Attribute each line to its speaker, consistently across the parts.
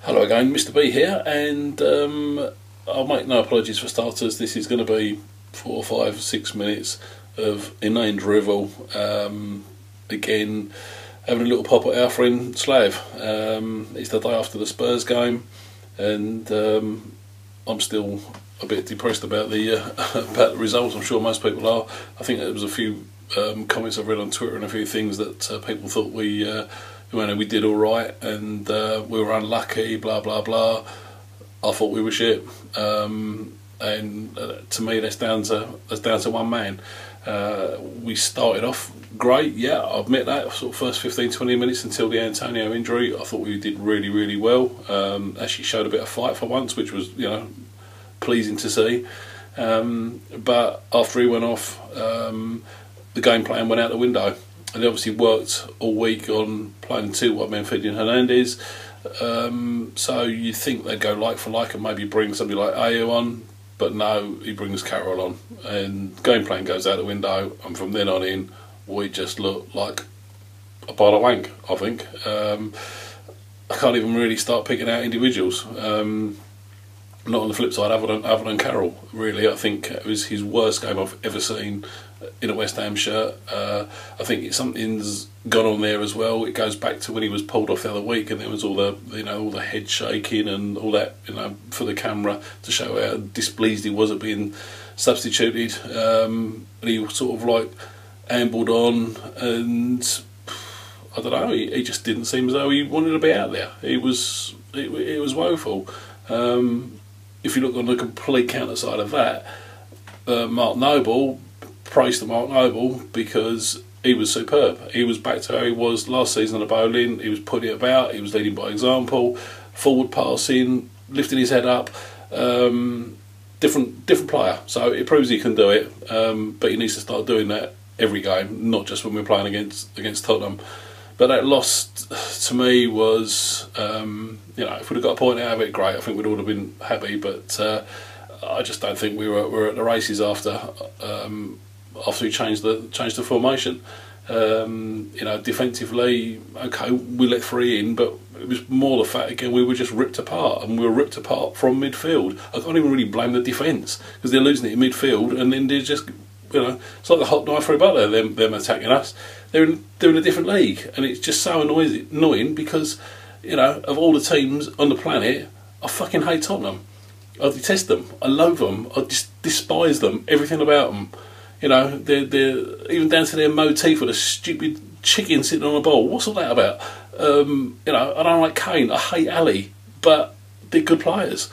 Speaker 1: Hello again, Mr. B here, and I'll make no apologies for starters. This is going to be 4, 5, 6 minutes of inane drivel. Again, having a little pop at our friend Slav. It's the day after the Spurs game, and I'm still a bit depressed about the about the results. I'm sure most people are. I think there was a few comments I've read on Twitter and a few things that people thought we did all right, and we were unlucky, blah blah blah. I thought we were shit, and to me that's down to one man. We started off great, yeah, I admit that. Sort of first 15-20 minutes until the Antonio injury, I thought we did really well. Actually showed a bit of fight for once, which was pleasing to see. But after he went off, the game plan went out the window. And they obviously worked all week on playing two wide men feeding Hernandez. So you think they'd go like for like and maybe bring somebody like Ayew on, but no, he brings Carroll on, and game plan goes out the window. And from then on in, we just look like a pile of wank, I think. I can't even really start picking out individuals. Not on the flip side, other than Carroll, really. I think it was his worst game I've ever seen in a West Ham shirt. I think something's gone on there as well. It goes back to when he was pulled off the other week, and there was all the head shaking and all that, for the camera to show how displeased he was at being substituted. And he sort of like ambled on, and I don't know. He just didn't seem as though he wanted to be out there. It was woeful. If you look on the complete counter side of that, Mark Noble, praise to Mark Noble, because he was superb. He was back to how he was last season at Bowling. He was putting it about, he was leading by example, forward passing, lifting his head up. Different player, so it proves he can do it, but he needs to start doing that every game, not just when we're playing against Tottenham. But that loss, to me, was, if we'd have got a point out of it, great. I think we'd all have been happy. But I just don't think we were at the races after we changed the formation. Defensively, okay, we let 3 in, but it was more the fact, again, we were just ripped apart, and we were ripped apart from midfield. I can't even really blame the defence, because they're losing it in midfield, and then they're just, it's like the hot knife through butter, them attacking us. They're in a different league, and it's just so annoying because, of all the teams on the planet, I fucking hate Tottenham. I detest them. I loathe them. I just despise them. Everything about them. They're even down to their motif with a stupid chicken sitting on a ball. What's all that about? I don't like Kane. I hate Ali, but they're good players,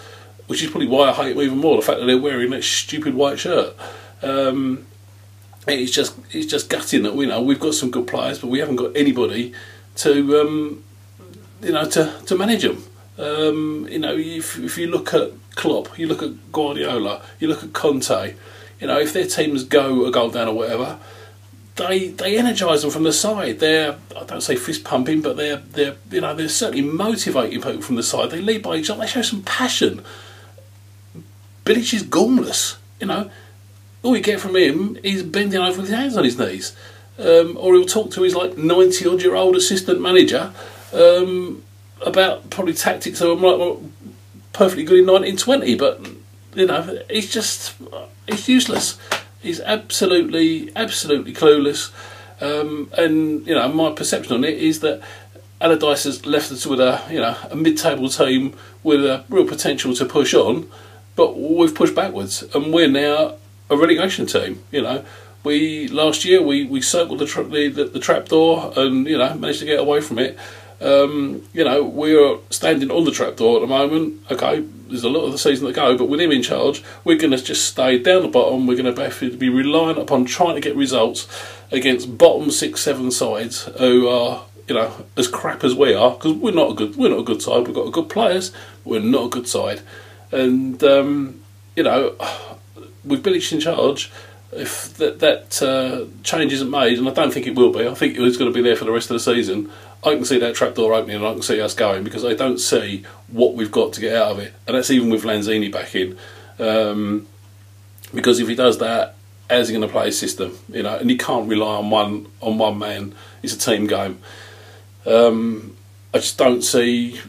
Speaker 1: which is probably why I hate them even more. The fact that they're wearing that stupid white shirt. It's just gutting that we've got some good players, but we haven't got anybody to to manage them. If you look at Klopp, you look at Guardiola, you look at Conte, if their teams go a goal down or whatever, they energise them from the side. They're, I don't say fist pumping, but they're certainly motivating people from the side. They lead by example. They show some passion. Bilic is gormless, All you get from him is bending over with his hands on his knees. Or he'll talk to his 90-odd-year-old assistant manager about probably tactics that were perfectly good in 1920, but he's useless. He's absolutely clueless. And my perception on it is that Allardyce has left us with a mid-table team with a real potential to push on, but we've pushed backwards, and we're now a relegation team. Last year we circled the trapdoor and managed to get away from it. We're standing on the trapdoor at the moment. Okay, there's a lot of the season to go, but with him in charge, we're going to just stay down the bottom. We're going to be reliant upon trying to get results against bottom 6-7 sides who are as crap as we are, because we're not a good side. We've got good players, but we're not a good side, and with Bilic in charge, if that change isn't made, and I don't think it will be, I think it's going to be there for the rest of the season, I can see that trapdoor opening and I can see us going, because I don't see what we've got to get out of it, and that's even with Lanzini back in. Because if he does that, how's he going to play his system? And he can't rely on one man. It's a team game. I just don't see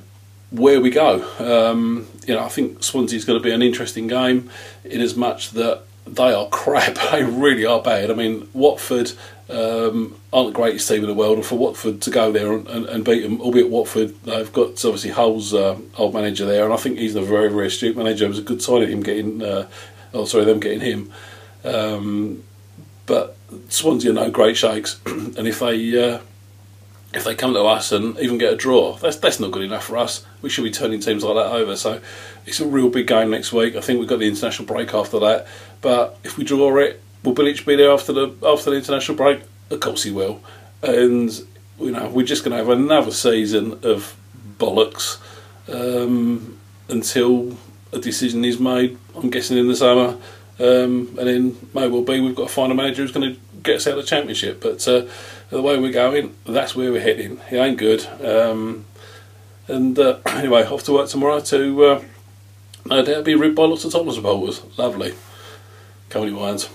Speaker 1: where we go. I think Swansea's going to be an interesting game in as much that they are crap. They really are bad. I mean, Watford aren't the greatest team in the world, and for Watford to go there and beat them, albeit Watford, they've got obviously Hull's old manager there, and I think he's a very, very astute manager. It was a good sign of him getting, them getting him. But Swansea are no great shakes, and if they come to us and even get a draw, that's not good enough for us. We should be turning teams like that over. So it's a real big game next week. I think we've got the international break after that. But if we draw it, will Bilic be there after the international break? Of course he will. And we're just going to have another season of bollocks until a decision is made. I'm guessing in the summer, and then may well be we've got to find a manager who's going to get us out of the Championship. But the way we're going, that's where we're heading. It ain't good. Anyway, off to work tomorrow to no doubt be ribbed by lots of Tottenham supporters. Lovely. Come on, you Lions.